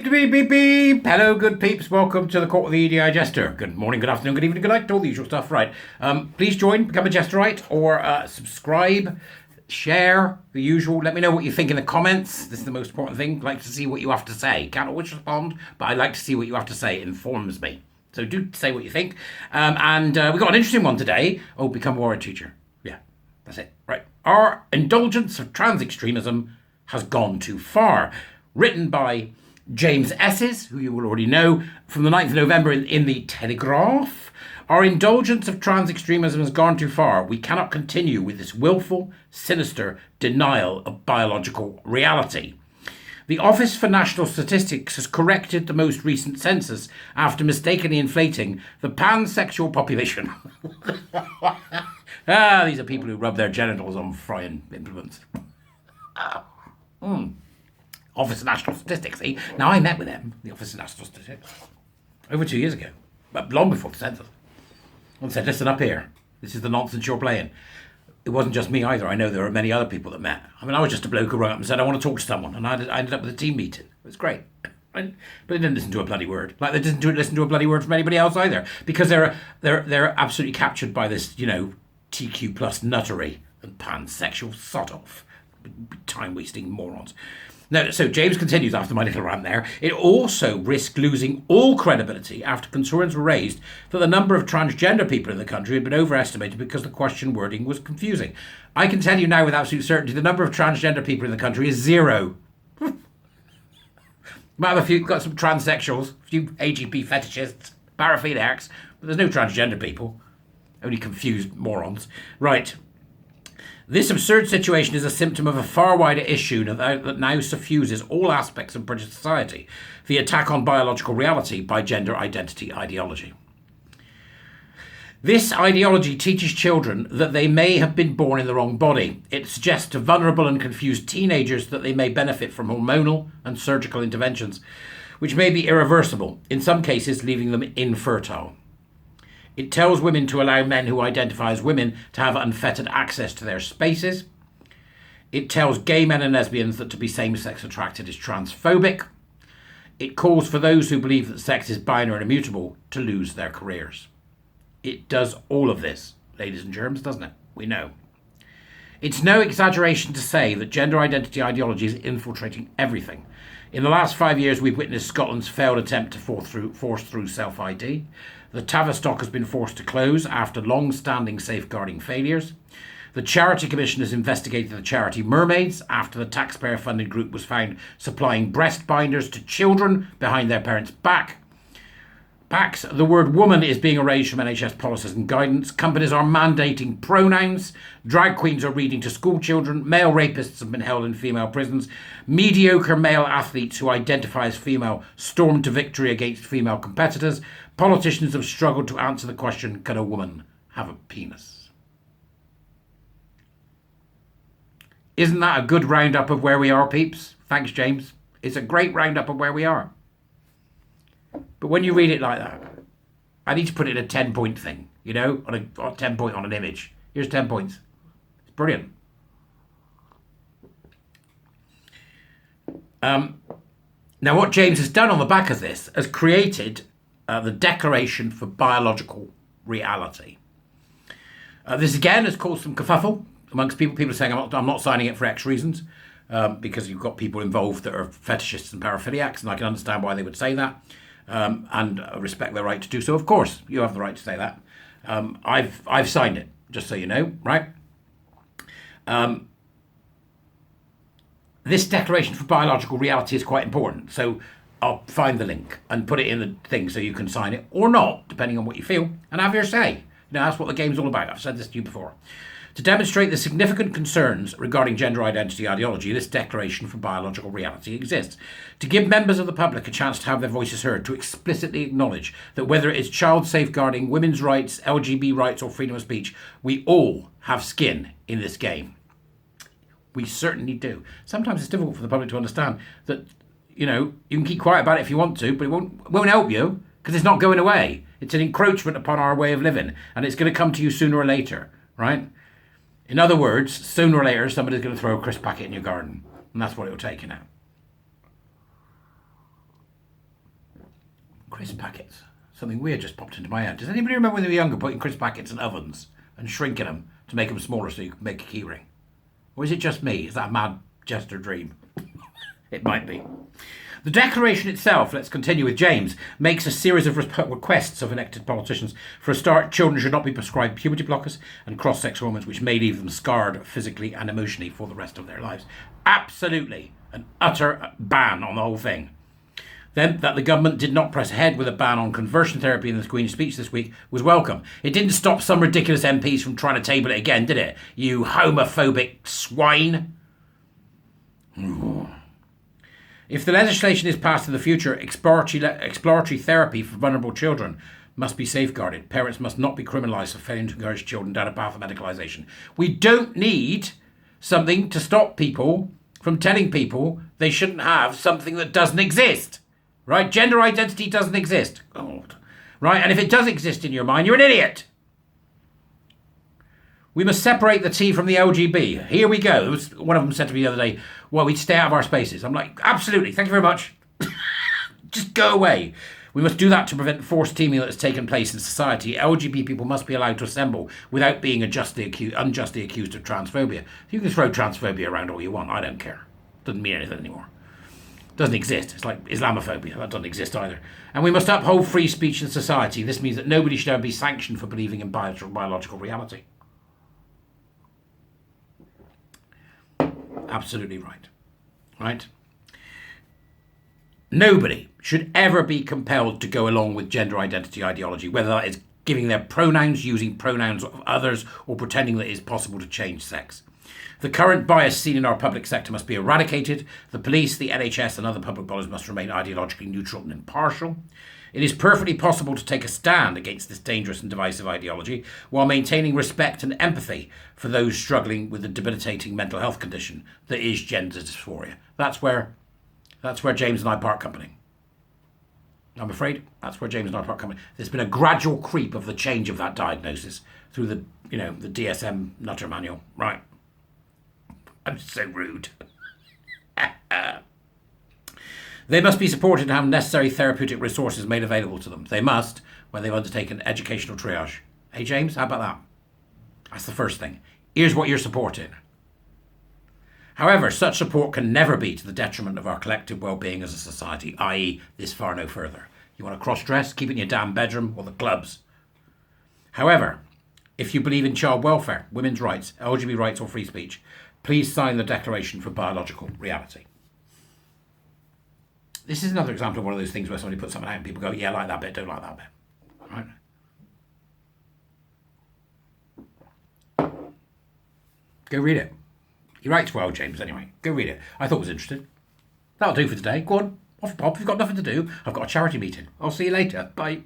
beep, beep, beep, beep. Hello, good peeps. Welcome to the Court of the EDI Jester. Good morning, good afternoon, good evening, good night, all the usual stuff. Right. Please join, become a Jesterite, or subscribe, share, the usual. Let me know what you think in the comments. This is the most important thing. I'd like to see what you have to say. Can't always respond, but I like to see what you have to say. It informs me. So do say what you think. And we've got an interesting one today. Oh, become a warrior teacher. Yeah, that's it. Right. Our indulgence of trans extremism has gone too far. Written by James Esses, who you will already know, from the 9th of November in the Telegraph. Our indulgence of trans extremism has gone too far. We cannot continue with this willful, sinister denial of biological reality. The Office for National Statistics has corrected the most recent census after mistakenly inflating the pansexual population. These are people who rub their genitals on frying implements. Office of National Statistics, see? Now, I met with them, the Office of National Statistics, over 2 years ago, but long before the census, and said, listen up here, this is the nonsense you're playing. It wasn't just me either. I know there are many other people that met. I mean, I was just a bloke who rang up and said, I want to talk to someone, and I ended up with a team meeting. It was great. But they didn't listen to a bloody word. Like, they didn't listen to a bloody word from anybody else either, because they're absolutely captured by this, TQ plus nuttery and pansexual sod-off. Time-wasting morons. Now, so James continues after my little rant there. It also risked losing all credibility after concerns were raised that the number of transgender people in the country had been overestimated because the question wording was confusing. I can tell you now with absolute certainty the number of transgender people in the country is 0. Might have got some transsexuals, a few AGP fetishists, paraphiliacs, but there's no transgender people. Only confused morons. Right. This absurd situation is a symptom of a far wider issue that now suffuses all aspects of British society, the attack on biological reality by gender identity ideology. This ideology teaches children that they may have been born in the wrong body. It suggests to vulnerable and confused teenagers that they may benefit from hormonal and surgical interventions, which may be irreversible, in some cases leaving them infertile. It tells women to allow men who identify as women to have unfettered access to their spaces. It tells gay men and lesbians that to be same-sex attracted is transphobic. It calls for those who believe that sex is binary and immutable to lose their careers. It does all of this, ladies and germs, doesn't it? We know. It's no exaggeration to say that gender identity ideology is infiltrating everything. In the last 5 years, we've witnessed Scotland's failed attempt to force through self-ID. The Tavistock has been forced to close after long-standing safeguarding failures. The Charity Commission has investigated the charity Mermaids after the taxpayer-funded group was found supplying breast binders to children behind their parents' backs. The word woman is being erased from NHS policies and guidance. Companies are mandating pronouns. Drag queens are reading to school children. Male rapists have been held in female prisons. Mediocre male athletes who identify as female stormed to victory against female competitors. Politicians have struggled to answer the question, can a woman have a penis? Isn't that a good roundup of where we are, peeps? Thanks, James. It's a great roundup of where we are. But when you read it like that, I need to put it in a 10-point thing, on a 10 point on an image. Here's 10 points. It's brilliant. Now, what James has done on the back of this has created the Declaration for Biological Reality. This again has caused some kerfuffle amongst people. People are saying I'm not signing it for X reasons, because you've got people involved that are fetishists and paraphiliacs, and I can understand why they would say that. And respect their right to do so. Of course, you have the right to say that. I've signed it, just so you know, right? This Declaration for Biological Reality is quite important. So I'll find the link and put it in the thing so you can sign it or not, depending on what you feel, and have your say. That's what the game's all about. I've said this to you before. To demonstrate the significant concerns regarding gender identity ideology, this Declaration for Biological Reality exists. To give members of the public a chance to have their voices heard, to explicitly acknowledge that whether it's child safeguarding, women's rights, LGBT rights, or freedom of speech, we all have skin in this game. We certainly do. Sometimes it's difficult for the public to understand that, you can keep quiet about it if you want to, but it won't help you, because it's not going away. It's an encroachment upon our way of living, and it's going to come to you sooner or later, right? In other words, sooner or later, somebody's going to throw a crisp packet in your garden. And that's what it'll take, Crisp packets. Something weird just popped into my head. Does anybody remember when they were younger putting crisp packets in ovens and shrinking them to make them smaller so you could make a key ring? Or is it just me? Is that a mad jester dream? It might be. The declaration itself, let's continue with James, makes a series of requests of elected politicians. For a start, children should not be prescribed puberty blockers and cross-sex hormones which may leave them scarred physically and emotionally for the rest of their lives. Absolutely an utter ban on the whole thing. Then, that the government did not press ahead with a ban on conversion therapy in the Queen's speech this week was welcome. It didn't stop some ridiculous MPs from trying to table it again, did it? You homophobic swine. Ooh. If the legislation is passed in the future, exploratory therapy for vulnerable children must be safeguarded. Parents must not be criminalised for failing to encourage children down a path of medicalisation. We don't need something to stop people from telling people they shouldn't have something that doesn't exist. Right? Gender identity doesn't exist. God. Right? And if it does exist in your mind, you're an idiot. We must separate the T from the LGB. Here we go. One of them said to me the other day, well, we'd stay out of our spaces. I'm like, absolutely. Thank you very much. Just go away. We must do that to prevent forced teaming that has taken place in society. LGBT people must be allowed to assemble without being unjustly accused of transphobia. You can throw transphobia around all you want. I don't care. Doesn't mean anything anymore. Doesn't exist. It's like Islamophobia. That doesn't exist either. And we must uphold free speech in society. This means that nobody should ever be sanctioned for believing in biological reality. Absolutely right. Right? Nobody should ever be compelled to go along with gender identity ideology, whether that is giving their pronouns, using pronouns of others, or pretending that it is possible to change sex. The current bias seen in our public sector must be eradicated. The police, the NHS and other public bodies must remain ideologically neutral and impartial. It is perfectly possible to take a stand against this dangerous and divisive ideology while maintaining respect and empathy for those struggling with the debilitating mental health condition that is gender dysphoria. That's where James and I part company. I'm afraid that's where James and I part company. There's been a gradual creep of the change of that diagnosis through the DSM Nutter manual. Right. I'm so rude. They must be supported and have necessary therapeutic resources made available to them. They must, when they've undertaken educational triage. Hey, James, how about that? That's the first thing. Here's what you're supporting. However, such support can never be to the detriment of our collective well-being as a society, i.e. this far no further. You want to cross-dress? Keep it in your damn bedroom or the clubs. However, if you believe in child welfare, women's rights, LGBT rights or free speech, please sign the Declaration for Biological Reality. This is another example of one of those things where somebody puts something out and people go, yeah, I like that bit, don't like that bit. Right? Go read it. He writes well, James, anyway. Go read it. I thought it was interesting. That'll do for today. Go on, off pop. If you've got nothing to do, I've got a charity meeting. I'll see you later. Bye.